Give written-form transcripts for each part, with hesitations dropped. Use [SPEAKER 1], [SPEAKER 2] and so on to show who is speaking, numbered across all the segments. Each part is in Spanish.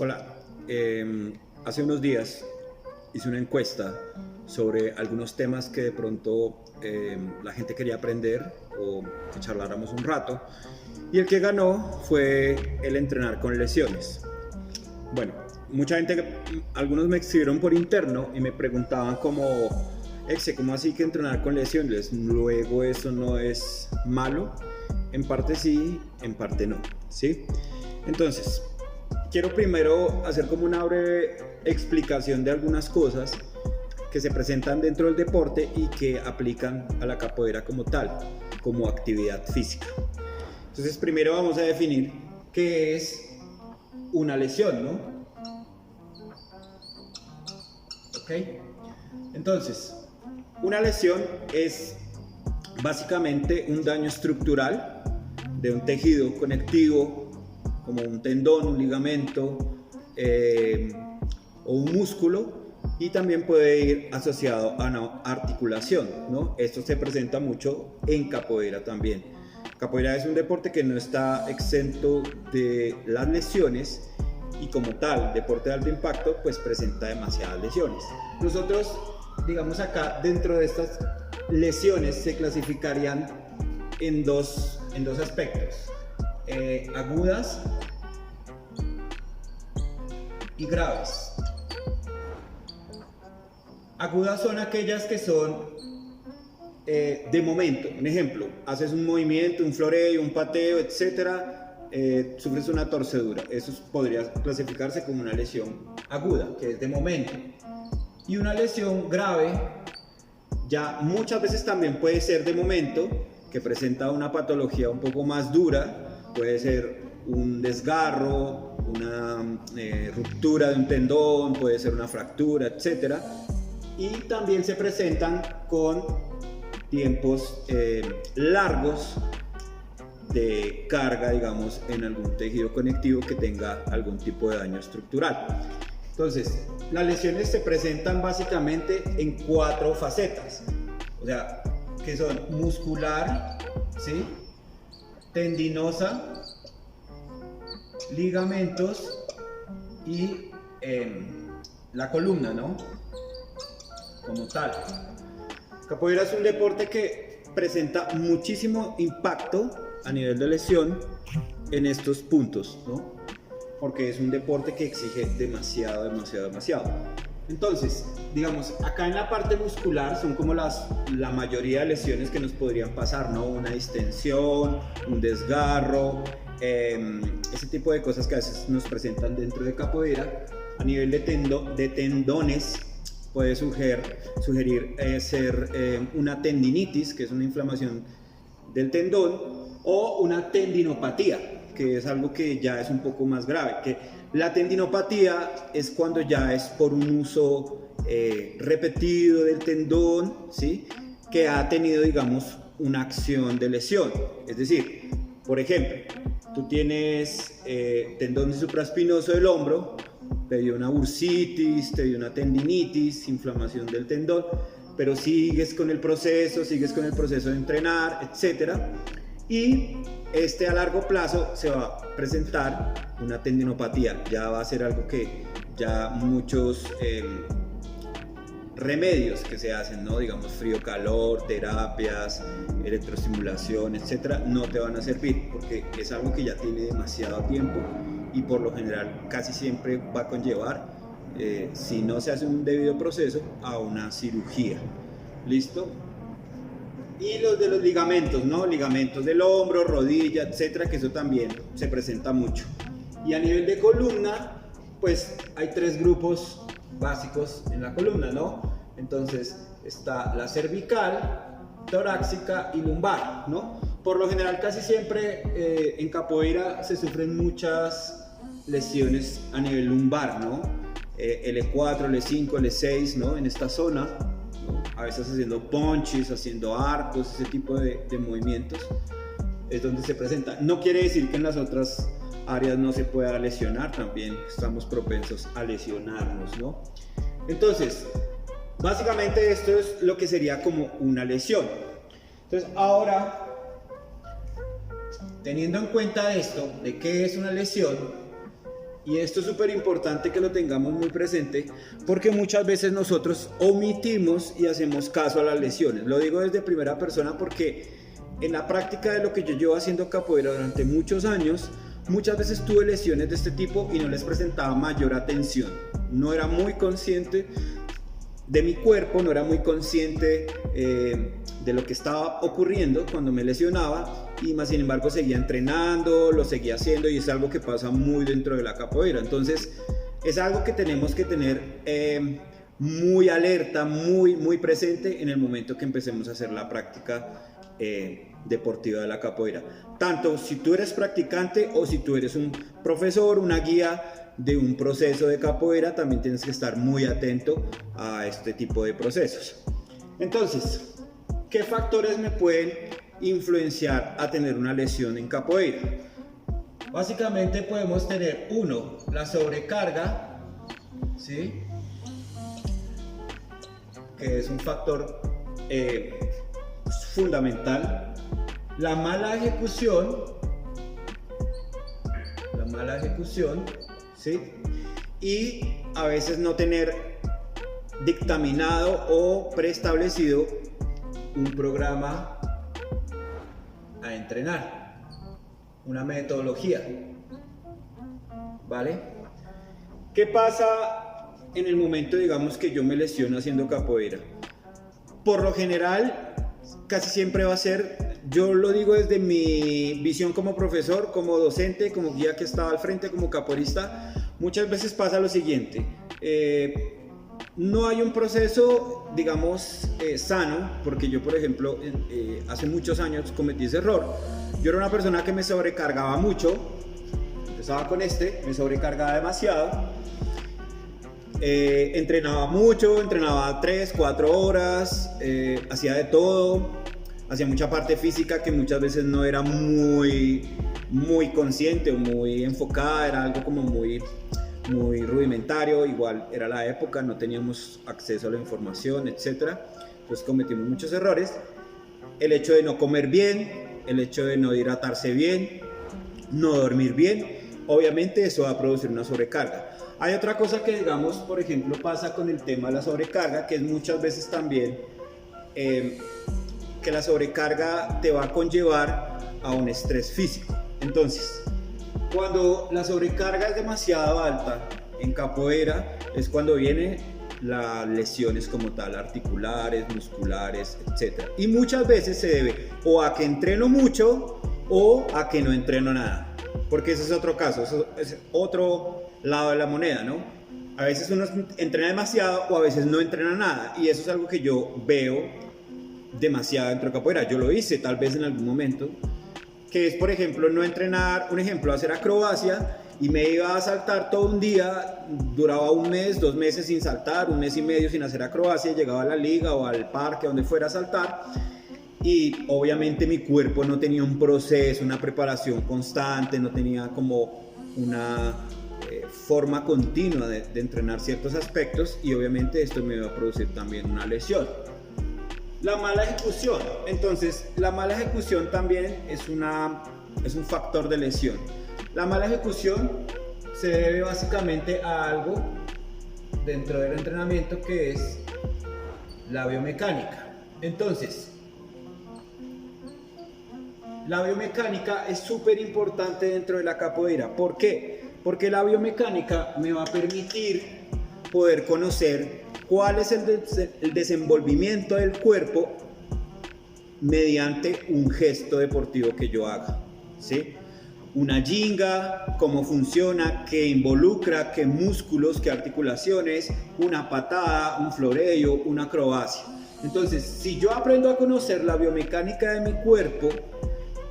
[SPEAKER 1] Hola, hace unos días hice una encuesta sobre algunos temas que de pronto la gente quería aprender o que charláramos un rato, y el que ganó fue el entrenar con lesiones. Bueno, mucha gente, algunos me escribieron por interno y me preguntaban como, ¿cómo así que entrenar con lesiones? Luego eso no es malo. En parte sí, en parte no, ¿sí? Entonces, quiero primero hacer como una breve explicación de algunas cosas que se presentan dentro del deporte y que aplican a la capoeira como tal, como actividad física. Entonces, primero vamos a definir qué es una lesión, ¿no? ¿Ok? Entonces, una lesión es básicamente un daño estructural de un tejido conectivo, como un tendón, un ligamento o un músculo, y también puede ir asociado a una articulación, ¿no? Esto se presenta mucho en capoeira también. Capoeira es un deporte que no está exento de las lesiones y como tal, deporte de alto impacto, pues presenta demasiadas lesiones. Nosotros, digamos acá, dentro de estas lesiones se clasificarían en dos aspectos, agudas y graves. Agudas son aquellas que son de momento. Un ejemplo, haces un movimiento, un floreo, un pateo, etcétera, sufres una torcedura. Eso podría clasificarse como una lesión aguda, que es de momento. Y una lesión grave ya muchas veces también puede ser de momento, que presenta una patología un poco más dura. Puede ser un desgarro, una ruptura de un tendón, puede ser una fractura, etcétera. Y también se presentan con tiempos largos de carga, digamos, en algún tejido conectivo que tenga algún tipo de daño estructural. Entonces, las lesiones se presentan básicamente en 4 facetas, o sea, que son muscular, ¿sí?, tendinosa, ligamentos y la columna, ¿no?, como tal. Capoeira es un deporte que presenta muchísimo impacto a nivel de lesión en estos puntos, ¿no?, porque es un deporte que exige demasiado. Entonces, digamos, acá en la parte muscular son como la mayoría de lesiones que nos podrían pasar, ¿no? Una distensión, un desgarro, ese tipo de cosas que a veces nos presentan dentro de capoeira. A nivel de tendones, puede sugerir ser una tendinitis, que es una inflamación del tendón, o una tendinopatía, que es algo que ya es un poco más grave. Que la tendinopatía es cuando ya es por un uso repetido del tendón, ¿sí?, que ha tenido, digamos, una acción de lesión. Es decir, por ejemplo, tú tienes tendón supraespinoso del hombro, te dio una bursitis, te dio una tendinitis, inflamación del tendón, pero sigues con el proceso de entrenar, etcétera, y a largo plazo se va a presentar una tendinopatía. Ya va a ser algo que ya muchos remedios que se hacen, ¿no?, digamos frío-calor, terapias, electroestimulación, etcétera, no te van a servir, porque es algo que ya tiene demasiado tiempo y por lo general casi siempre va a conllevar, si no se hace un debido proceso, a una cirugía. ¿Listo? Y los de los ligamentos, ¿no? Ligamentos del hombro, rodilla, etcétera, que eso también se presenta mucho. Y a nivel de columna, pues hay 3 grupos básicos en la columna, ¿no? Entonces está la cervical, torácica y lumbar, ¿no? Por lo general, casi siempre en capoeira se sufren muchas lesiones a nivel lumbar, ¿no? L4, L5, L6, ¿no? En esta zona, ¿no? A veces haciendo punches, haciendo arcos, ese tipo de movimientos es donde se presenta. No quiere decir que en las otras áreas no se pueda lesionar, también estamos propensos a lesionarnos, ¿no? Entonces, básicamente esto es lo que sería como una lesión. Entonces, ahora, teniendo en cuenta esto, de qué es una lesión Y esto es súper importante que lo tengamos muy presente porque muchas veces nosotros omitimos y hacemos caso a las lesiones. Lo digo desde primera persona porque en la práctica de lo que yo llevo haciendo capoeira durante muchos años, muchas veces tuve lesiones de este tipo y no les presentaba mayor atención. No era muy consciente de mi cuerpo, no era muy consciente de lo que estaba ocurriendo cuando me lesionaba y más sin embargo seguía entrenando, lo seguía haciendo y es algo que pasa muy dentro de la capoeira. Entonces es algo que tenemos que tener muy alerta, muy presente en el momento que empecemos a hacer la práctica deportiva de la capoeira. Tanto si tú eres practicante o si tú eres un profesor, una guía de un proceso de capoeira, también tienes que estar muy atento a este tipo de procesos. Entonces, ¿qué factores me pueden influenciar a tener una lesión en capoeira? Básicamente podemos tener la sobrecarga, ¿sí? Que es un factor fundamental. La mala ejecución, ¿sí? Y a veces no tener dictaminado o preestablecido un programa a entrenar, una metodología, ¿vale? ¿Qué pasa en el momento, digamos, que yo me lesiono haciendo capoeira? Por lo general, casi siempre va a ser, yo lo digo desde mi visión como profesor, como docente, como guía que estaba al frente, como capoeirista, muchas veces pasa lo siguiente. No hay un proceso, digamos, sano, porque yo, por ejemplo, hace muchos años cometí ese error. Yo era una persona que me sobrecargaba mucho, empezaba con me sobrecargaba demasiado, entrenaba mucho, entrenaba 3, 4 horas, hacía de todo, hacía mucha parte física que muchas veces no era muy consciente o muy enfocada, era algo como muy rudimentario, igual era la época, no teníamos acceso a la información, etc. Entonces cometimos muchos errores. El hecho de no comer bien, el hecho de no hidratarse bien, no dormir bien, obviamente eso va a producir una sobrecarga. Hay otra cosa que, digamos, por ejemplo, pasa con el tema de la sobrecarga, que es muchas veces también que la sobrecarga te va a conllevar a un estrés físico. Entonces, cuando la sobrecarga es demasiado alta en capoeira, es cuando vienen las lesiones como tal, articulares, musculares, etc. Y muchas veces se debe o a que entreno mucho o a que no entreno nada. Porque ese es otro caso, eso es otro lado de la moneda, ¿no? A veces uno entrena demasiado o a veces no entrena nada. Y eso es algo que yo veo demasiado dentro de capoeira. Yo lo hice tal vez en algún momento, que es, por ejemplo, no entrenar, un ejemplo, hacer acrobacia y me iba a saltar todo un día, duraba 1 mes, 2 meses sin saltar, 1 mes y medio sin hacer acrobacia, llegaba a la liga o al parque, donde fuera a saltar y obviamente mi cuerpo no tenía un proceso, una preparación constante, no tenía como una forma continua de entrenar ciertos aspectos y obviamente esto me iba a producir también una lesión. La mala ejecución, entonces la mala ejecución también es un factor de lesión. La mala ejecución se debe básicamente a algo dentro del entrenamiento que es la biomecánica. Entonces, la biomecánica es súper importante dentro de la capoeira. ¿Por qué? Porque la biomecánica me va a permitir poder conocer cuál es el desenvolvimiento del cuerpo mediante un gesto deportivo que yo haga, ¿sí? Una ginga, cómo funciona, qué involucra, qué músculos, qué articulaciones, una patada, un floreo, una acrobacia. Entonces, si yo aprendo a conocer la biomecánica de mi cuerpo,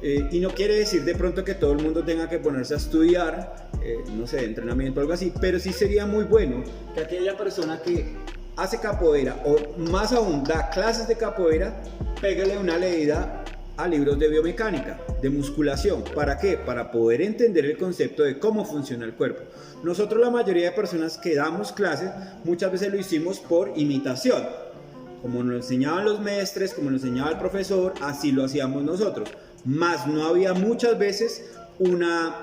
[SPEAKER 1] y no quiere decir de pronto que todo el mundo tenga que ponerse a estudiar, no sé, entrenamiento o algo así, pero sí sería muy bueno que aquella persona que hace capoeira o más aún da clases de capoeira, pégale una leída a libros de biomecánica, de musculación. ¿Para qué? Para poder entender el concepto de cómo funciona el cuerpo. Nosotros, la mayoría de personas que damos clases, muchas veces lo hicimos por imitación. Como nos enseñaban los maestres, como nos enseñaba el profesor, así lo hacíamos nosotros. Más no había muchas veces una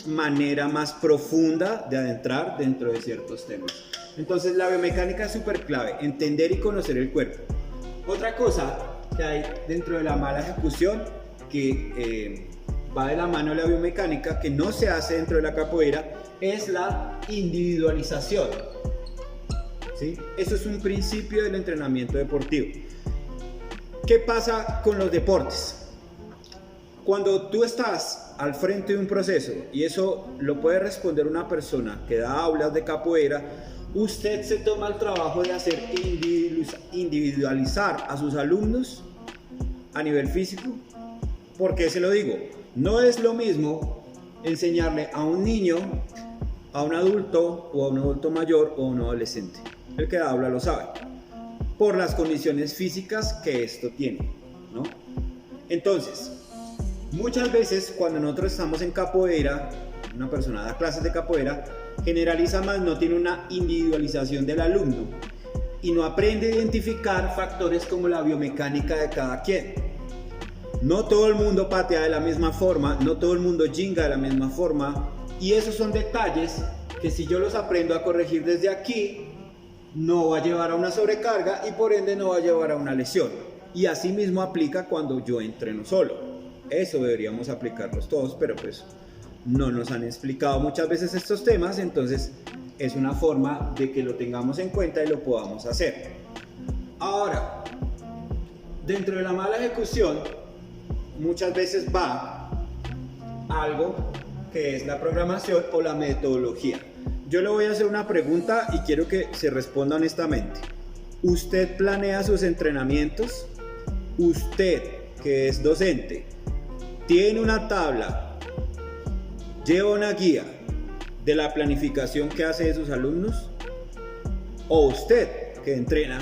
[SPEAKER 1] manera más profunda de adentrar dentro de ciertos temas. Entonces la biomecánica es súper clave, entender y conocer el cuerpo. Otra cosa que hay dentro de la mala ejecución, que va de la mano de la biomecánica, que no se hace dentro de la capoeira, es la individualización. ¿Sí? Eso es un principio del entrenamiento deportivo. ¿Qué pasa con los deportes? Cuando tú estás al frente de un proceso, y eso lo puede responder una persona que da aulas de capoeira, usted se toma el trabajo de hacer individualizar a sus alumnos a nivel físico. ¿Por qué se lo digo? No es lo mismo enseñarle a un niño, a un adulto o a un adulto mayor o a un adolescente. El que da aula lo sabe, por las condiciones físicas que esto tiene, ¿no? Entonces, muchas veces cuando nosotros estamos en capoeira, una persona da clases de capoeira, generaliza más, no tiene una individualización del alumno y no aprende a identificar factores como la biomecánica de cada quien. No todo el mundo patea de la misma forma, no todo el mundo jinga de la misma forma, y esos son detalles que si yo los aprendo a corregir desde aquí, no va a llevar a una sobrecarga y por ende no va a llevar a una lesión. Y así mismo aplica cuando yo entreno solo. Eso deberíamos aplicarlos todos, pero pues no nos han explicado muchas veces estos temas, entonces es una forma de que lo tengamos en cuenta y lo podamos hacer. Ahora, dentro de la mala ejecución, muchas veces va algo que es la programación o la metodología. Yo le voy a hacer una pregunta y quiero que se responda honestamente. ¿Usted planea sus entrenamientos? ¿Usted, que es docente, tiene una tabla, lleva una guía de la planificación que hace de sus alumnos? ¿O usted, que entrena,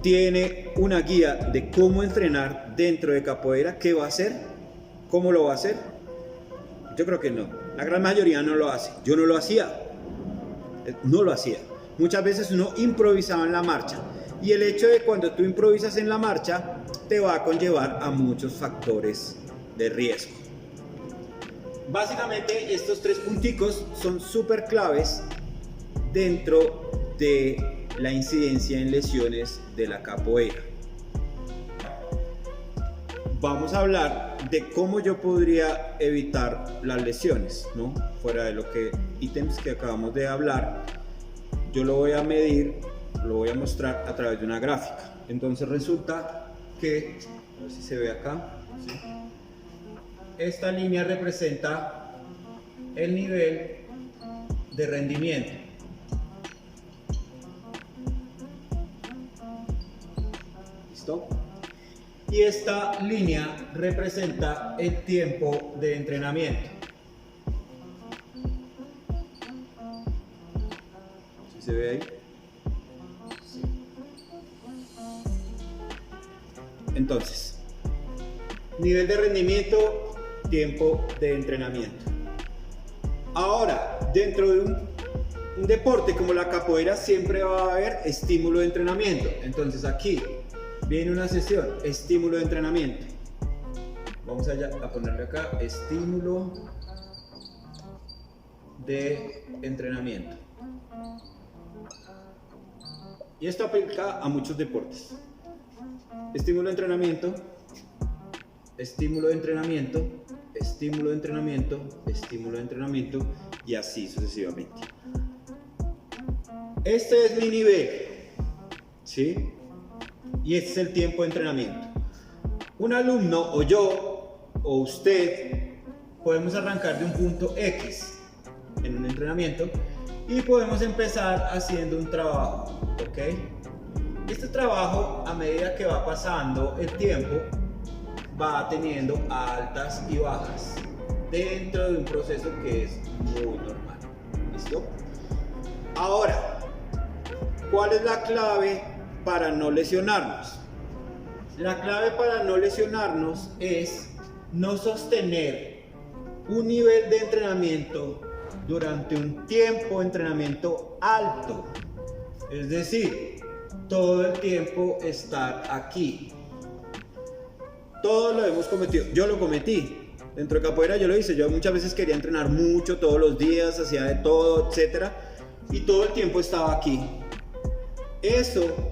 [SPEAKER 1] tiene una guía de cómo entrenar dentro de capoeira? ¿Qué va a hacer? ¿Cómo lo va a hacer? Yo creo que no. La gran mayoría no lo hace. Yo no lo hacía. No lo hacía. Muchas veces uno improvisaba en la marcha. Y el hecho de cuando tú improvisas en la marcha te va a conllevar a muchos factores de riesgo. Básicamente estos tres punticos son súper claves dentro de la incidencia en lesiones de la capoeira. Vamos a hablar de cómo yo podría evitar las lesiones, ¿no? Fuera de lo que ítems que acabamos de hablar, yo lo voy a medir, lo voy a mostrar a través de una gráfica. Entonces resulta que, a ver si se ve acá, ¿sí? Esta línea representa el nivel de rendimiento. ¿Listo? Y esta línea representa el tiempo de entrenamiento. ¿Sí se ve ahí? Sí. Entonces, nivel de rendimiento, tiempo de entrenamiento. Ahora, dentro de un deporte como la capoeira siempre va a haber estímulo de entrenamiento. Entonces aquí viene una sesión, estímulo de entrenamiento. Vamos a ponerle acá, estímulo de entrenamiento. Y esto aplica a muchos deportes. Estímulo de entrenamiento, estímulo de entrenamiento, estímulo de entrenamiento, estímulo de entrenamiento y así sucesivamente. Este es mi nivel, ¿sí? Y este es el tiempo de entrenamiento. Un alumno o yo o usted podemos arrancar de un punto X en un entrenamiento y podemos empezar haciendo un trabajo, ¿ok? Este trabajo, a medida que va pasando el tiempo, va teniendo altas y bajas dentro de un proceso que es muy normal. ¿Listo? Ahora, ¿cuál es la clave para no lesionarnos? La clave para no lesionarnos es no sostener un nivel de entrenamiento durante un tiempo de entrenamiento alto. Es decir, todo el tiempo estar aquí. Todos lo hemos cometido. Yo lo cometí. Dentro de capoeira yo lo hice, yo muchas veces quería entrenar mucho, todos los días, hacía de todo, etcétera, y todo el tiempo estaba aquí. Eso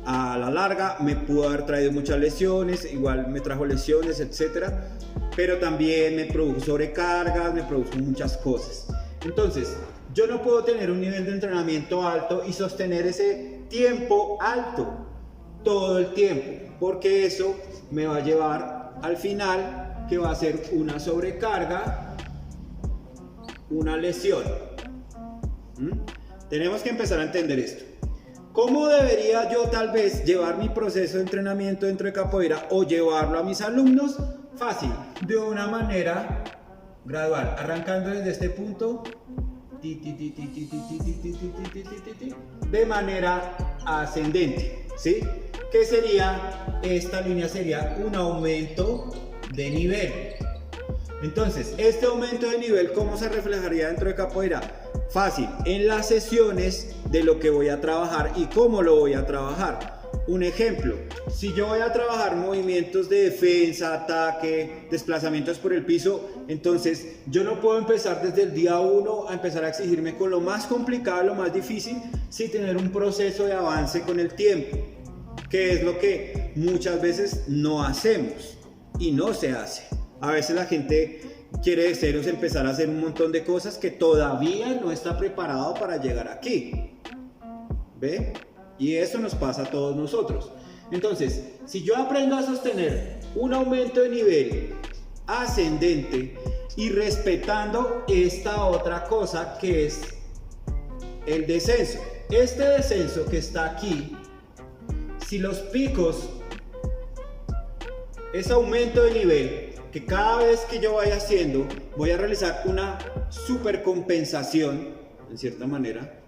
[SPEAKER 1] a la larga me pudo haber traído muchas lesiones, igual me trajo lesiones, etcétera, pero también me produjo sobrecargas, me produjo muchas cosas. Entonces, yo no puedo tener un nivel de entrenamiento alto y sostener ese tiempo alto todo el tiempo, porque eso me va a llevar al final que va a ser una sobrecarga, una lesión. Tenemos que empezar a entender esto. ¿Cómo debería yo tal vez llevar mi proceso de entrenamiento dentro de capoeira o llevarlo a mis alumnos? Fácil, de una manera gradual, arrancando desde este punto de manera ascendente, ¿sí? ¿Qué sería? Esta línea sería un aumento de nivel. Entonces, este aumento de nivel, ¿cómo se reflejaría dentro de capoeira? Fácil, en las sesiones de lo que voy a trabajar y cómo lo voy a trabajar. Un ejemplo, si yo voy a trabajar movimientos de defensa, ataque, desplazamientos por el piso, entonces yo no puedo empezar desde el día 1 a empezar a exigirme con lo más complicado, lo más difícil, sin tener un proceso de avance con el tiempo, que es lo que muchas veces no hacemos y no se hace. A veces la gente quiere de ceros empezar a hacer un montón de cosas que todavía no está preparado para llegar aquí. ¿Ve? Y eso nos pasa a todos nosotros. Entonces, si yo aprendo a sostener un aumento de nivel ascendente y respetando esta otra cosa que es el descenso. Este descenso que está aquí, si los picos es aumento de nivel, que cada vez que yo vaya haciendo, voy a realizar una supercompensación, en cierta manera,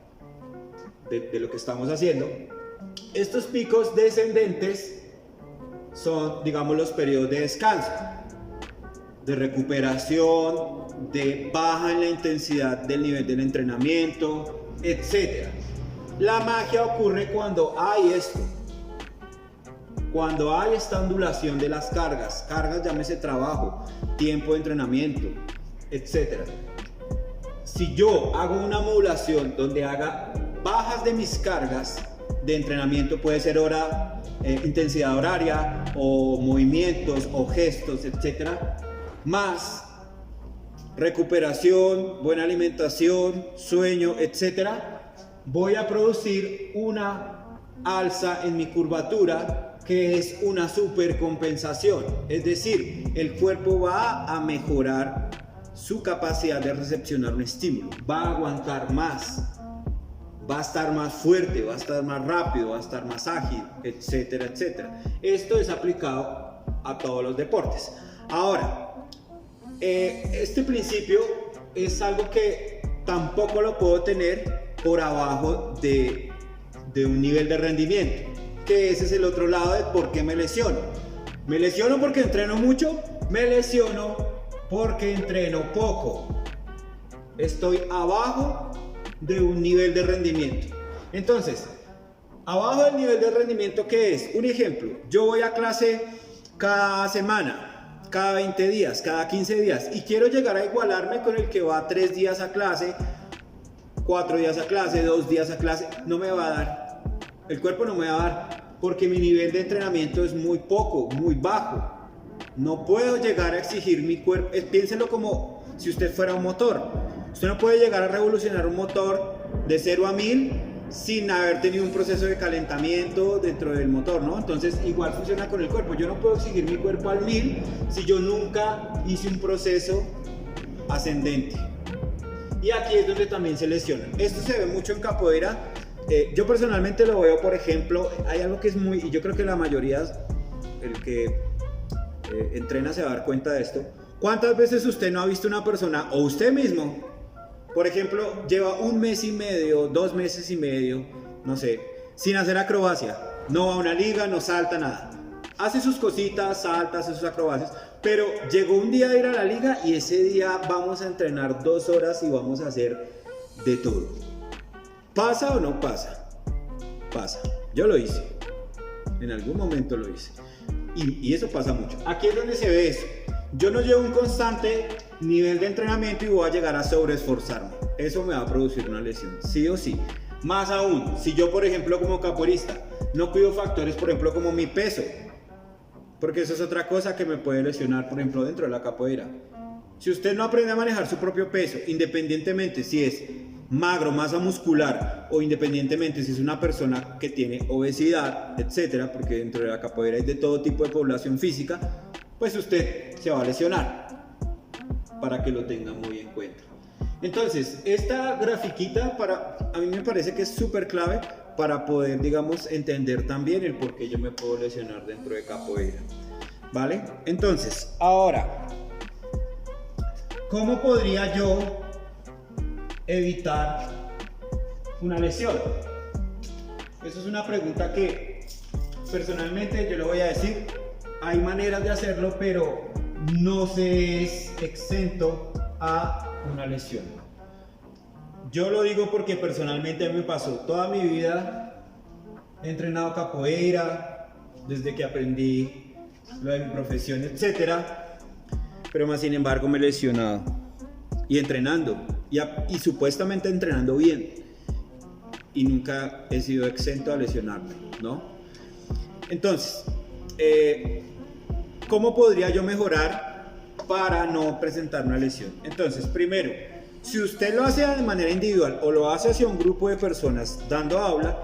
[SPEAKER 1] de lo que estamos haciendo. Estos picos descendentes son, digamos, los periodos de descanso, de recuperación, de baja en la intensidad del nivel del entrenamiento, etc. La magia ocurre cuando hay esto, cuando hay esta ondulación de las cargas, llámese trabajo, tiempo de entrenamiento, etc. Si yo hago una modulación donde haga bajas de mis cargas de entrenamiento, puede ser hora, intensidad horaria o movimientos o gestos, etc., más recuperación, buena alimentación, sueño, etc., voy a producir una alza en mi curvatura, que es una supercompensación. Es decir, el cuerpo va a mejorar su capacidad de recepcionar un estímulo, va a aguantar más, va a estar más fuerte, va a estar más rápido, va a estar más ágil, etcétera, etcétera. Esto es aplicado a todos los deportes. Ahora, este principio es algo que tampoco lo puedo tener por abajo de un nivel de rendimiento, que ese es el otro lado de por qué me lesiono. Me lesiono porque entreno mucho, me lesiono porque entreno poco. Estoy abajo de un nivel de rendimiento. Entonces, abajo del nivel de rendimiento, ¿qué es? Un ejemplo, yo voy a clase cada semana, cada 20 días, cada 15 días y quiero llegar a igualarme con el que va 3 días a clase, 4 días a clase, 2 días a clase. No me va a dar, el cuerpo no me va a dar, porque mi nivel de entrenamiento es muy poco, muy bajo. No puedo llegar a exigir mi cuerpo. Piénselo como si usted fuera un motor. Usted no puede llegar a revolucionar un motor de 0 a 1000 sin haber tenido un proceso de calentamiento dentro del motor, ¿no? Entonces igual funciona con el cuerpo. Yo no puedo exigir mi cuerpo al 1000 si yo nunca hice un proceso ascendente. Y aquí es donde también se lesionan. Esto se ve mucho en capoeira. Yo personalmente lo veo, por ejemplo, hay algo que es muy, y yo creo que la mayoría, el que entrena se va a dar cuenta de esto. ¿Cuántas veces usted no ha visto una persona, o usted mismo, por ejemplo, lleva 1 mes y medio, 2 meses y medio, no sé, sin hacer acrobacia? No va a una liga, no salta, nada. Hace sus cositas, salta, hace sus acrobacias, pero llegó un día de ir a la liga y ese día vamos a entrenar 2 horas y vamos a hacer de todo. ¿Pasa o no pasa? Pasa. Yo lo hice. En algún momento lo hice. Y eso pasa mucho. Aquí es donde se ve eso. yo no llevo un constante nivel de entrenamiento y voy a llegar a sobreesforzarme. Eso me va a producir una lesión, sí o sí. Más aún, si yo, por ejemplo, como capoeirista, no cuido factores, por ejemplo, como mi peso, porque eso es otra cosa que me puede lesionar, por ejemplo, dentro de la capoeira. Si usted no aprende a manejar su propio peso, independientemente si es magro, masa muscular, o independientemente si es una persona que tiene obesidad, etcétera, porque dentro de la capoeira hay de todo tipo de población física, pues usted se va a lesionar, para que lo tenga muy en cuenta. Entonces, esta grafiquita a mí me parece que es súper clave para poder, digamos, entender también el por qué yo me puedo lesionar dentro de capoeira, ¿vale? Entonces, ahora, ¿cómo podría yo evitar una lesión? Esa es una pregunta que personalmente yo le voy a decir, hay maneras de hacerlo, pero no se es exento a una lesión. Yo lo digo porque personalmente a mí me pasó toda mi vida, he entrenado capoeira desde que aprendí lo de mi profesión, etcétera, pero más sin embargo me he lesionado y entrenando y supuestamente entrenando bien y nunca he sido exento a lesionarme, ¿no? Entonces, ¿cómo podría yo mejorar para no presentar una lesión? Entonces, primero, si usted lo hace de manera individual o lo hace hacia un grupo de personas dando aula,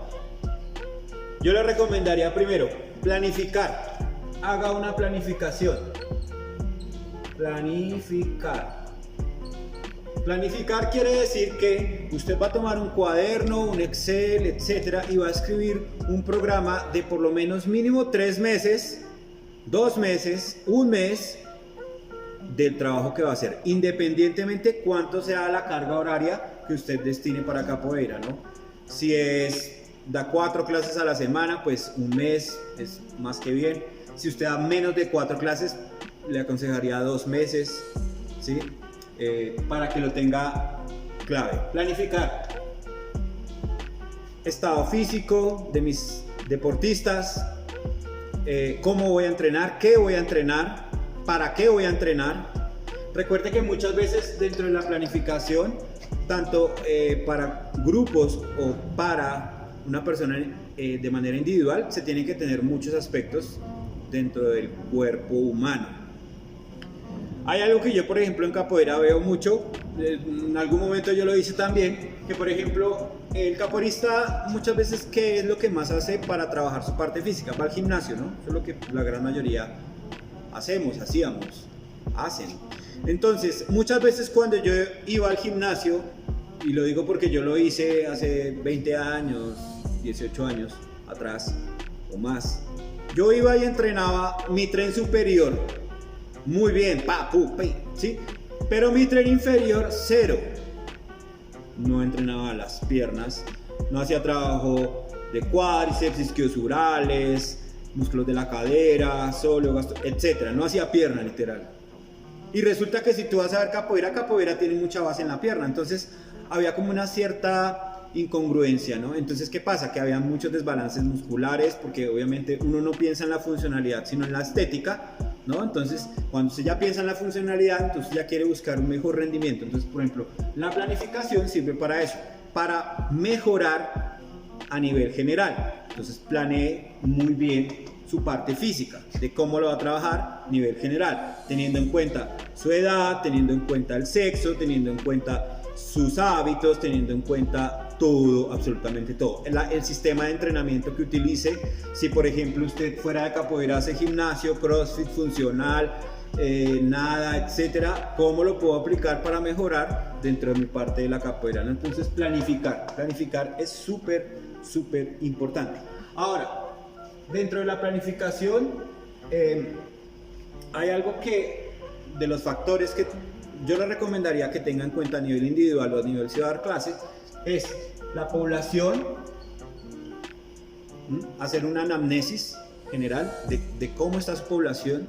[SPEAKER 1] yo le recomendaría primero planificar. Haga una planificación. Planificar quiere decir que usted va a tomar un cuaderno, un Excel, etcétera, y va a escribir un programa de por lo menos mínimo 3 meses, 2 meses, 1 mes del trabajo que va a hacer, independientemente cuánto sea la carga horaria que usted destine para capoeira, ¿no? Si da 4 clases a la semana, pues 1 mes es más que bien. Si usted da menos de 4 clases, le aconsejaría 2 meses, ¿sí? Para que lo tenga clave. Planificar estado físico de mis deportistas, cómo voy a entrenar, qué voy a entrenar, para qué voy a entrenar. Recuerde que muchas veces dentro de la planificación, tanto para grupos o para una persona de manera individual, se tienen que tener muchos aspectos dentro del cuerpo humano. Hay algo que yo, por ejemplo, en capoeira veo mucho, en algún momento yo lo hice también, que por ejemplo, el capoeirista muchas veces, ¿qué es lo que más hace para trabajar su parte física? Va al gimnasio, ¿no? Eso es lo que la gran mayoría hacen. Entonces, muchas veces cuando yo iba al gimnasio, y lo digo porque yo lo hice hace 20 años, 18 años atrás o más, yo iba y entrenaba mi tren superior muy bien, ¿sí? Pero mi tren inferior, cero. No entrenaba las piernas, no hacía trabajo de cuádriceps, isquiosurales, músculos de la cadera, sóleo, etc. No hacía pierna, literal. Y resulta que si tú vas a ver capoeira tiene mucha base en la pierna. Entonces había como una cierta incongruencia, ¿no? Entonces, ¿qué pasa? Que había muchos desbalances musculares, porque obviamente uno no piensa en la funcionalidad, sino en la estética, ¿no? Entonces, cuando usted ya piensa en la funcionalidad, entonces ya quiere buscar un mejor rendimiento. Entonces, por ejemplo, la planificación sirve para eso, para mejorar a nivel general. Entonces, planee muy bien su parte física, de cómo lo va a trabajar a nivel general, teniendo en cuenta su edad, teniendo en cuenta el sexo, teniendo en cuenta sus hábitos, teniendo en cuenta todo, absolutamente todo. El sistema de entrenamiento que utilice, si por ejemplo usted fuera de capoeira hace gimnasio, crossfit, funcional, nada, etcétera, ¿cómo lo puedo aplicar para mejorar dentro de mi parte de la capoeira? Entonces planificar es súper importante. Ahora, dentro de la planificación hay algo que, de los factores que yo le recomendaría que tenga en cuenta a nivel individual o a nivel si va a dar clases, es la población, hacer una anamnesis general de cómo está su población,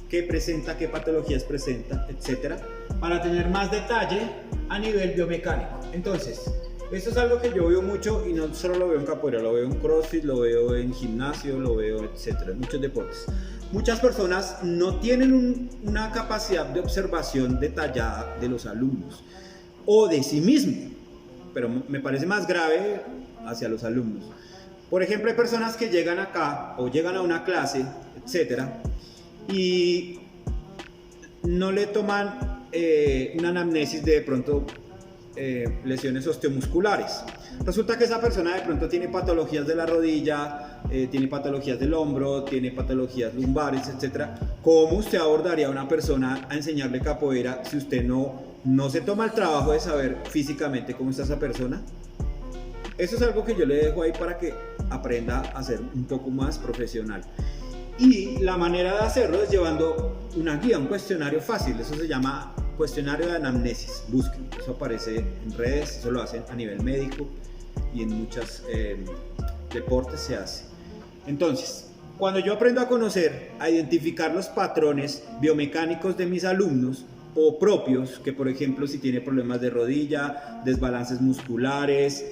[SPEAKER 1] qué presenta, qué patologías presenta, etcétera, para tener más detalle a nivel biomecánico. Entonces, esto es algo que yo veo mucho, y no solo lo veo en capoeira, lo veo en crossfit, lo veo en gimnasio, lo veo, etcétera, en muchos deportes. muchas personas no tienen una capacidad de observación detallada de los alumnos o de sí mismo, pero me parece más grave hacia los alumnos. Por ejemplo, hay personas que llegan acá o llegan a una clase, etcétera, y no le toman una anamnesis de pronto lesiones osteomusculares. Resulta que esa persona de pronto tiene patologías de la rodilla, tiene patologías del hombro, tiene patologías lumbares, etc. ¿Cómo usted abordaría a una persona a enseñarle capoeira si usted no se toma el trabajo de saber físicamente cómo está esa persona? Eso es algo que yo le dejo ahí para que aprenda a ser un poco más profesional. Y la manera de hacerlo es llevando una guía, un cuestionario fácil. Eso se llama cuestionario de anamnesis. Busquen, eso aparece en redes, eso lo hacen a nivel médico y en muchos deportes se hace. Entonces, cuando yo aprendo a conocer, a identificar los patrones biomecánicos de mis alumnos o propios, que por ejemplo si tiene problemas de rodilla, desbalances musculares,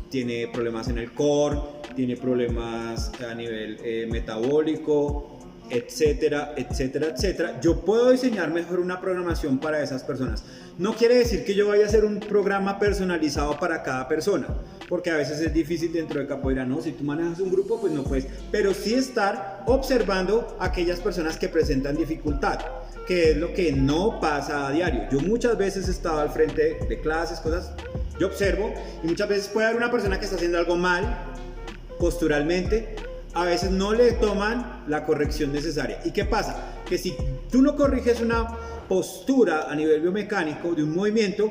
[SPEAKER 1] tiene problemas en el core, tiene problemas a nivel metabólico, etcétera, etcétera, etcétera, yo puedo diseñar mejor una programación para esas personas. No quiere decir que yo vaya a hacer un programa personalizado para cada persona, porque a veces es difícil dentro de capoeira, ¿no? Si tú manejas un grupo, pues no puedes, pero sí estar observando a aquellas personas que presentan dificultad, que es lo que no pasa a diario. Yo muchas veces he estado al frente de clases, cosas, yo observo, y muchas veces puede haber una persona que está haciendo algo mal posturalmente, a veces no le toman la corrección necesaria. ¿Y qué pasa? Que si tú no corriges una postura a nivel biomecánico de un movimiento,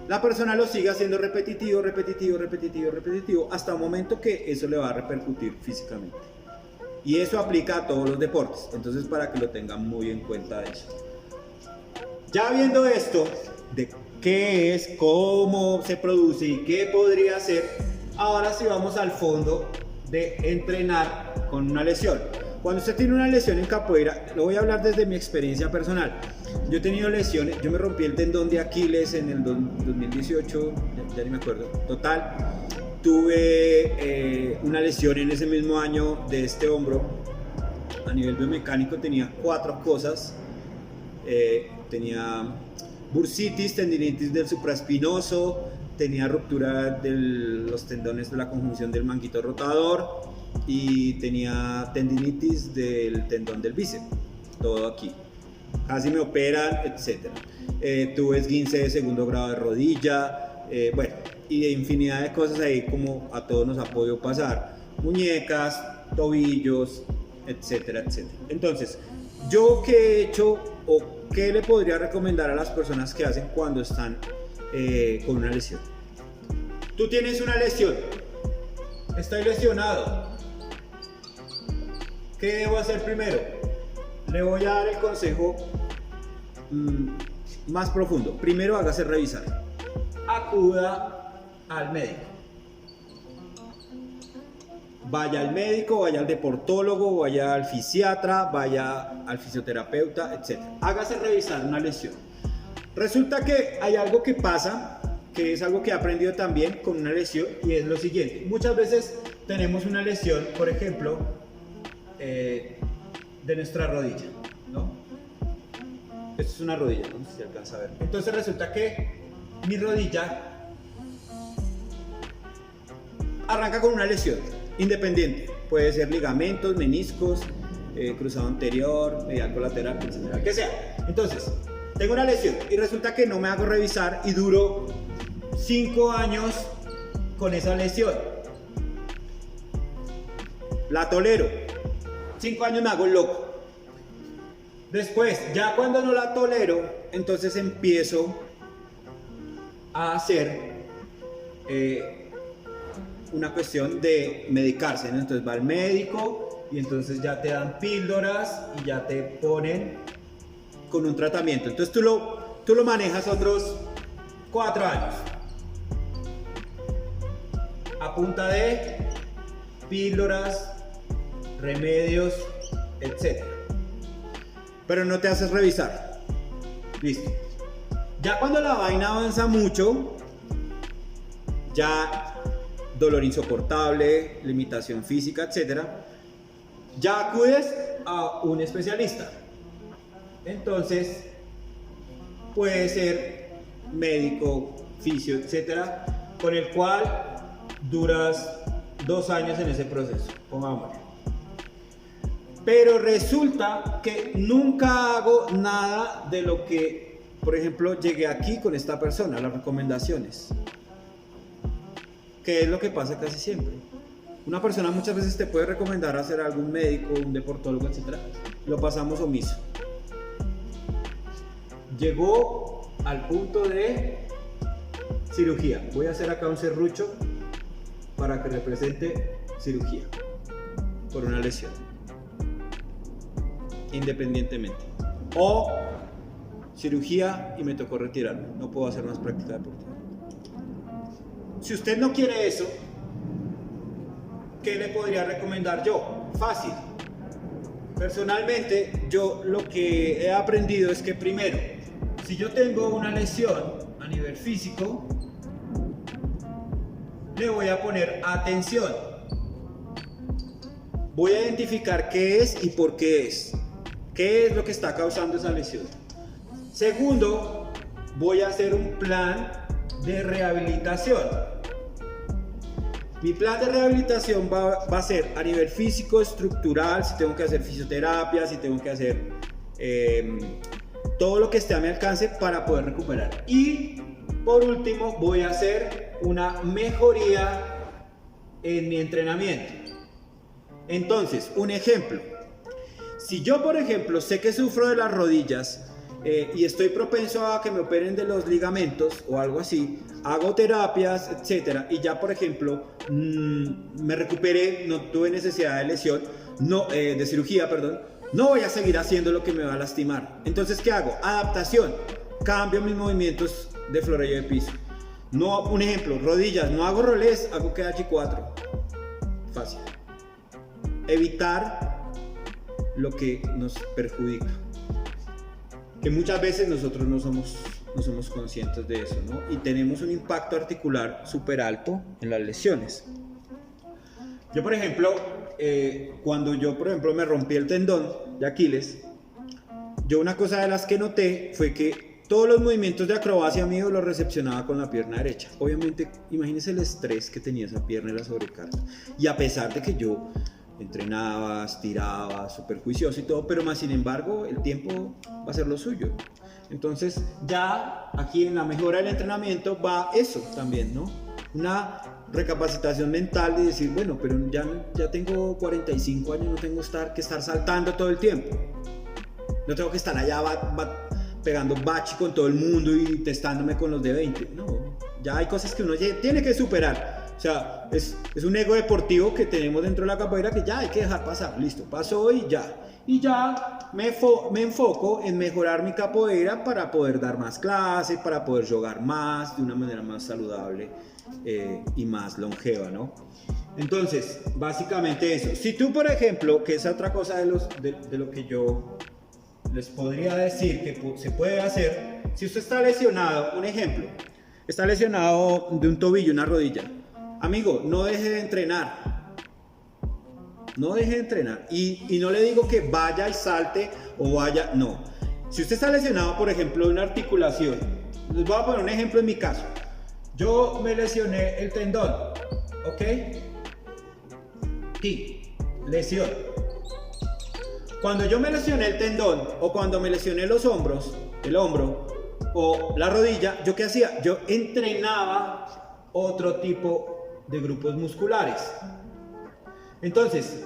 [SPEAKER 1] la persona lo sigue haciendo repetitivo, repetitivo, repetitivo, repetitivo, hasta un momento que eso le va a repercutir físicamente. Y eso aplica a todos los deportes, entonces para que lo tengan muy en cuenta eso. Ya viendo esto, de qué es, cómo se produce y qué podría ser, ahora sí vamos al fondo de entrenar con una lesión. Cuando usted tiene una lesión en capoeira, lo voy a hablar desde mi experiencia personal. Yo he tenido lesiones, yo me rompí el tendón de Aquiles en el 2018, ya ni me acuerdo, total. Tuve una lesión en ese mismo año de este hombro. A nivel biomecánico tenía 4 cosas. Tenía bursitis, tendinitis del supraespinoso, tenía ruptura de los tendones de la conjunción del manguito rotador y tenía tendinitis del tendón del bíceps, todo aquí. Casi me operan, etc. Tuve esguince de segundo grado de rodilla, bueno, y de infinidad de cosas ahí como a todos nos ha podido pasar. Muñecas, tobillos, etcétera, etcétera. Entonces, ¿yo qué he hecho o qué le podría recomendar a las personas que hacen cuando están con una lesión? Tú tienes una lesión, estoy lesionado. ¿Qué debo hacer primero? Le voy a dar el consejo más profundo. Primero, hágase revisar. Acuda al médico. Vaya al médico, vaya al deportólogo, vaya al fisiatra, vaya al fisioterapeuta, etc. Hágase revisar una lesión. Resulta que hay algo que pasa, que es algo que he aprendido también con una lesión, y es lo siguiente. Muchas veces tenemos una lesión, por ejemplo, de nuestra rodilla, ¿no? Esto es una rodilla, no sé si se alcanza a ver. Entonces resulta que mi rodilla arranca con una lesión independiente. Puede ser ligamentos, meniscos, cruzado anterior, medial colateral, etcétera, que sea. Entonces, tengo una lesión y resulta que no me hago revisar y duro 5 años con esa lesión. La tolero. 5 años me hago loco. Después, ya cuando no la tolero, entonces empiezo a hacer una cuestión de medicarse, ¿no? Entonces va al médico y entonces ya te dan píldoras y ya te ponen con un tratamiento. Entonces tú lo manejas otros 4 años a punta de píldoras, remedios, etc. Pero no te haces revisar. Listo. Ya cuando la vaina avanza mucho, ya dolor insoportable, limitación física, etc. Ya acudes a un especialista. Entonces, puede ser médico, fisio, etcétera, con el cual duras 2 años en ese proceso, pongámosle. Pero resulta que nunca hago nada de lo que, por ejemplo, llegué aquí con esta persona, las recomendaciones. ¿Qué es lo que pasa casi siempre? Una persona muchas veces te puede recomendar hacer algún médico, un deportólogo, etc. Lo pasamos omiso. Llegó al punto de cirugía. Voy a hacer acá un serrucho para que represente cirugía por una lesión, independientemente. O cirugía y me tocó retirarme. No puedo hacer más práctica deportiva. Si usted no quiere eso, ¿qué le podría recomendar yo? Fácil. Personalmente, yo lo que he aprendido es que primero, si yo tengo una lesión a nivel físico, le voy a poner atención. Voy a identificar qué es y por qué es. ¿Qué es lo que está causando esa lesión? Segundo, voy a hacer un plan de rehabilitación. Mi plan de rehabilitación va a ser a nivel físico, estructural, si tengo que hacer fisioterapia, si tengo que hacer todo lo que esté a mi alcance para poder recuperar. Y por último, voy a hacer una mejoría en mi entrenamiento. Entonces, un ejemplo. Si yo, por ejemplo, sé que sufro de las rodillas y estoy propenso a que me operen de los ligamentos o algo así, hago terapias, etcétera, y ya, por ejemplo, me recuperé, no tuve necesidad de lesión, de cirugía, perdón, no voy a seguir haciendo lo que me va a lastimar. Entonces, ¿qué hago? Adaptación. Cambio mis movimientos de floreo de piso. No, un ejemplo, rodillas, no hago rolés, hago KH4. Fácil. Evitar lo que nos perjudica, que muchas veces nosotros no somos conscientes de eso, ¿no? Y tenemos un impacto articular súper alto en las lesiones. Yo, por ejemplo, cuando yo, por ejemplo, me rompí el tendón de Aquiles, yo una cosa de las que noté fue que todos los movimientos de acrobacia mío los recepcionaba con la pierna derecha. Obviamente, imagínense el estrés que tenía esa pierna y la sobrecarga. Y a pesar de que yo entrenaba, estiraba, súper juicioso y todo, pero más sin embargo el tiempo va a ser lo suyo. Entonces ya aquí en la mejora del entrenamiento va eso también, ¿no? Una recapacitación mental de decir, bueno, pero ya tengo 45 años, no tengo que estar saltando todo el tiempo. No tengo que estar allá pegando bachi con todo el mundo y testándome con los de 20. No, ya hay cosas que uno tiene que superar. O sea, es un ego deportivo que tenemos dentro de la capoeira que ya hay que dejar pasar. Listo, pasó y ya. Y ya me enfoco en mejorar mi capoeira para poder dar más clases, para poder jugar más, de una manera más saludable y más longeva, ¿no? Entonces, básicamente eso. Si tú, por ejemplo, que es otra cosa de lo que yo les podría decir que se puede hacer, si usted está lesionado, un ejemplo, está lesionado de un tobillo, una rodilla, amigo, no deje de entrenar. No deje de entrenar. Y no le digo que vaya y salte o vaya, no. Si usted está lesionado, por ejemplo, de una articulación, les voy a poner un ejemplo en mi caso. Yo me lesioné el tendón, ¿ok? Y lesión. Cuando yo me lesioné el tendón o cuando me lesioné los hombros, el hombro o la rodilla, ¿yo qué hacía? Yo entrenaba otro tipo de grupos musculares. Entonces,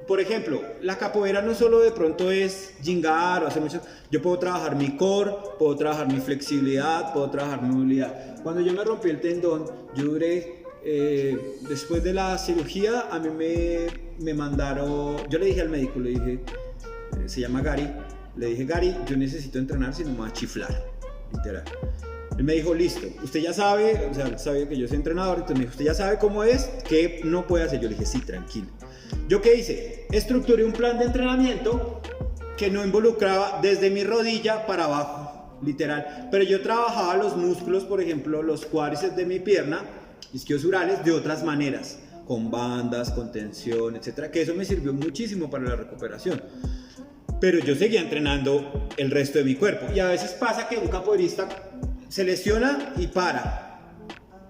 [SPEAKER 1] por ejemplo, la capoeira no solo de pronto es jingar o hacer mucho. Yo puedo trabajar mi core, puedo trabajar mi flexibilidad, puedo trabajar mi movilidad. Cuando yo me rompí el tendón, yo duré, después de la cirugía, a mí me mandaron, yo le dije al médico, le dije, se llama Gary, le dije, Gary, yo necesito entrenar, si no me voy a chiflar, literal. Él me dijo, listo, usted ya sabe, o sea, sabía que yo soy entrenador, entonces me dijo, usted ya sabe cómo es, qué no puede hacer. Yo le dije, sí, tranquilo. ¿Yo qué hice? Estructuré un plan de entrenamiento que no involucraba desde mi rodilla para abajo, literal. Pero yo trabajaba los músculos, por ejemplo, los cuádriceps de mi pierna, isquiosurales, de otras maneras. con bandas, con tensión, etcétera, que eso me sirvió muchísimo para la recuperación. Pero yo seguía entrenando el resto de mi cuerpo. Y a veces pasa que un capoeirista se lesiona y para.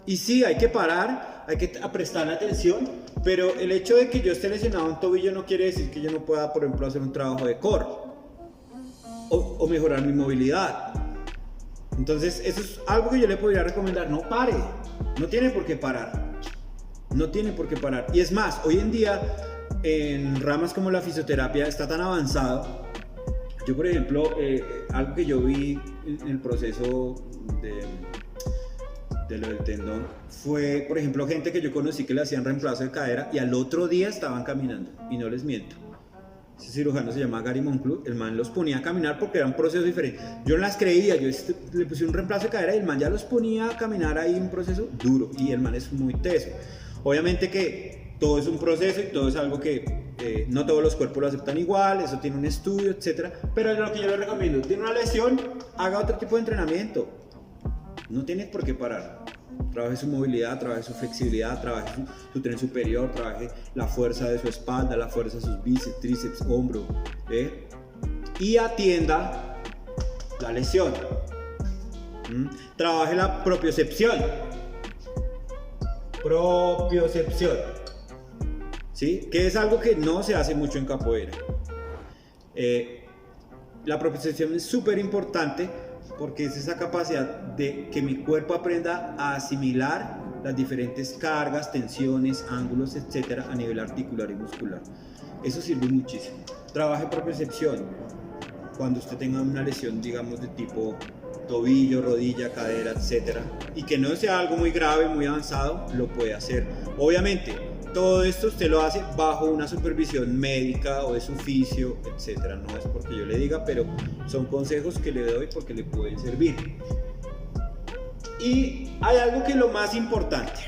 [SPEAKER 1] Y sí, hay que parar, hay que prestar atención, pero el hecho de que yo esté lesionado en tobillo no quiere decir que yo no pueda, por ejemplo, hacer un trabajo de core o mejorar mi movilidad. Entonces, eso es algo que yo le podría recomendar. No pare, no tiene por qué parar. No tiene por qué parar. Y es más, hoy en día, en ramas como la fisioterapia, está tan avanzado. Yo, por ejemplo, algo que yo vi en el proceso de lo del tendón fue, por ejemplo, gente que yo conocí que le hacían reemplazo de cadera y al otro día estaban caminando, y no les miento. Ese cirujano se llama Gary Monclub, el man los ponía a caminar porque era un proceso diferente. Yo no las creía, yo le puse un reemplazo de cadera y el man ya los ponía a caminar ahí, un proceso duro, y el man es muy teso. Obviamente que todo es un proceso y todo es algo que no todos los cuerpos lo aceptan igual, eso tiene un estudio, etc. Pero es lo que yo le recomiendo. Tiene una lesión, haga otro tipo de entrenamiento. No tienes por qué parar. Trabaje su movilidad, trabaje su flexibilidad, trabaje su tren superior, trabaje la fuerza de su espalda, la fuerza de sus bíceps, tríceps, hombro, y atienda la lesión. Trabaje la propiocepción. ¿Sí? Que es algo que no se hace mucho en capoeira. La propiocepción es súper importante porque es esa capacidad de que mi cuerpo aprenda a asimilar las diferentes cargas, tensiones, ángulos, etcétera, a nivel articular y muscular. Eso sirve muchísimo. Trabaje propiocepción cuando usted tenga una lesión, digamos, de tipo tobillo, rodilla, cadera, etcétera, y que no sea algo muy grave, muy avanzado, lo puede hacer. Obviamente, todo esto usted lo hace bajo una supervisión médica o de su fisio, etcétera. No es porque yo le diga, pero son consejos que le doy porque le pueden servir. Y hay algo que es lo más importante,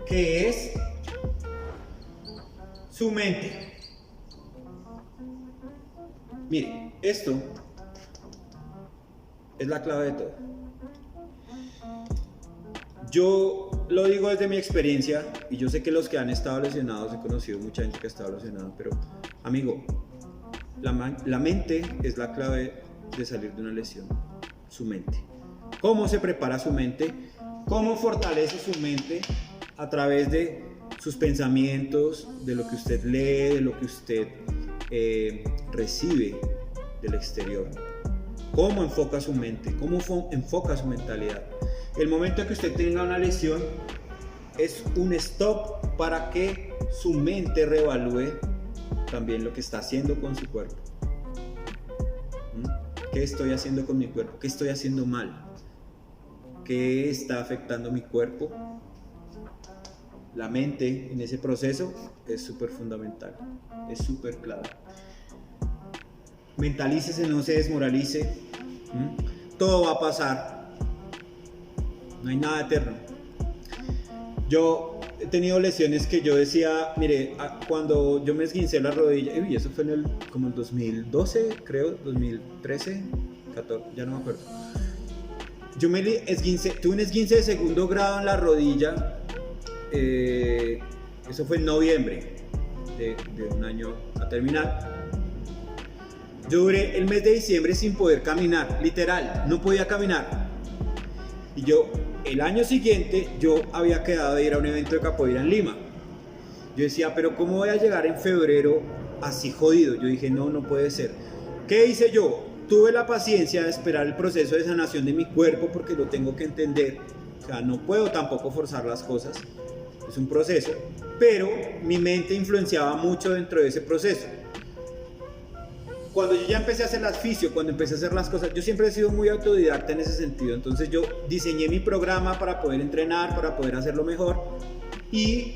[SPEAKER 1] que es su mente. Mire, esto es la clave de todo. Yo lo digo desde mi experiencia, y yo sé que los que han estado lesionados, he conocido mucha gente que ha estado lesionada, pero amigo, la mente es la clave de salir de una lesión, su mente. ¿Cómo se prepara su mente? ¿Cómo fortalece su mente? A través de sus pensamientos, de lo que usted lee, de lo que usted recibe del exterior. ¿Cómo enfoca su mente? ¿Cómo enfoca su mentalidad? El momento en que usted tenga una lesión es un stop para que su mente reevalúe también lo que está haciendo con su cuerpo. ¿Qué estoy haciendo con mi cuerpo? ¿Qué estoy haciendo mal? ¿Qué está afectando mi cuerpo? La mente en ese proceso es súper fundamental, es súper clave. Mentalícese, no se desmoralice. Todo va a pasar. No hay nada eterno. Yo he tenido lesiones que yo decía, mire, cuando yo me esguincé la rodilla, y eso fue como el 2012, creo, 2013, 14, ya no me acuerdo. Yo me esguincé, tuve un esguince de segundo grado en la rodilla, eso fue en noviembre de un año a terminar. Yo duré el mes de diciembre sin poder caminar, literal, no podía caminar. Y el año siguiente, yo había quedado de ir a un evento de capoeira en Lima. Yo decía, pero ¿cómo voy a llegar en febrero así jodido? Yo dije, no puede ser. ¿Qué hice yo? Tuve la paciencia de esperar el proceso de sanación de mi cuerpo porque lo tengo que entender. O sea, no puedo tampoco forzar las cosas. Es un proceso. Pero mi mente influenciaba mucho dentro de ese proceso. Cuando yo ya empecé a hacer las fisio, cuando empecé a hacer las cosas, yo siempre he sido muy autodidacta en ese sentido. Entonces yo diseñé mi programa para poder entrenar, para poder hacerlo mejor. Y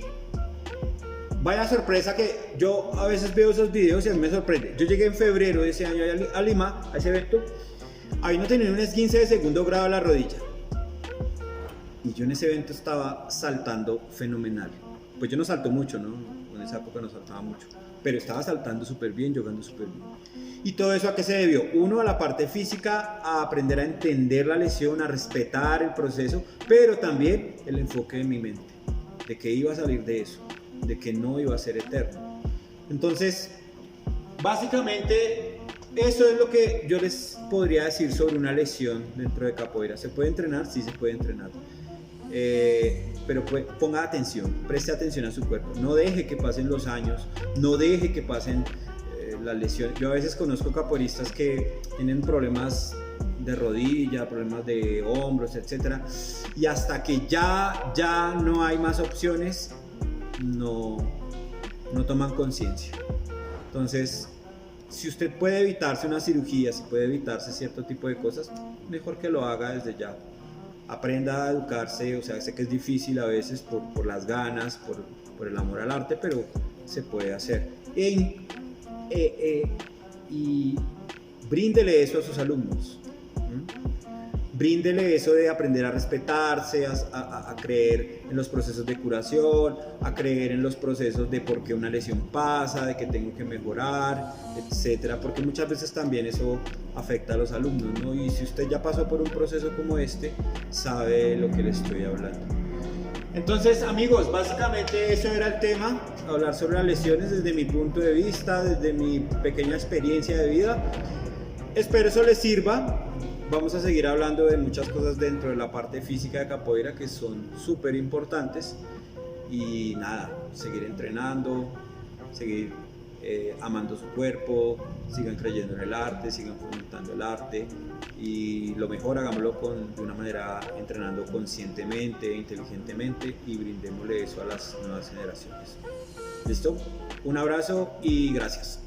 [SPEAKER 1] vaya sorpresa que yo a veces veo esos videos y a mí me sorprende. Yo llegué en febrero de ese año a Lima, a ese evento. Ahí no tenía un esguince de segundo grado a la rodilla. Y yo en ese evento estaba saltando fenomenal. Pues yo no salto mucho, ¿no? En esa época no saltaba mucho. Pero estaba saltando súper bien, jugando súper bien. ¿Y todo eso a qué se debió? Uno, a la parte física, a aprender a entender la lesión, a respetar el proceso, pero también el enfoque de mi mente. de que iba a salir de eso, de que no iba a ser eterno. Entonces, básicamente, eso es lo que yo les podría decir sobre una lesión dentro de capoeira. ¿Se puede entrenar? Sí, se puede entrenar. Pero ponga atención, preste atención a su cuerpo. No deje que pasen los años, no deje que pasen las lesiones. Yo a veces conozco capoeiristas que tienen problemas de rodilla, problemas de hombros, etc. Y hasta que ya no hay más opciones, no toman conciencia. Entonces, si usted puede evitarse una cirugía, si puede evitarse cierto tipo de cosas, mejor que lo haga desde ya. Aprenda a educarse, o sea, sé que es difícil a veces por las ganas, por el amor al arte, pero se puede hacer. Y bríndele eso a sus alumnos. Bríndele eso de aprender a respetarse, a creer en los procesos de curación, a creer en los procesos de por qué una lesión pasa, de que tengo que mejorar, etcétera, porque muchas veces también eso afecta a los alumnos, ¿no? Y si usted ya pasó por un proceso como este, sabe de lo que le estoy hablando. Entonces, amigos, básicamente eso era el tema, hablar sobre las lesiones desde mi punto de vista, desde mi pequeña experiencia de vida. Espero eso les sirva. Vamos a seguir hablando de muchas cosas dentro de la parte física de capoeira que son súper importantes. Y nada, seguir entrenando, seguir amando su cuerpo, sigan creyendo en el arte, sigan fomentando el arte. Y lo mejor, hagámoslo de una manera entrenando conscientemente, inteligentemente, y brindémosle eso a las nuevas generaciones. ¿Listo? Un abrazo y gracias.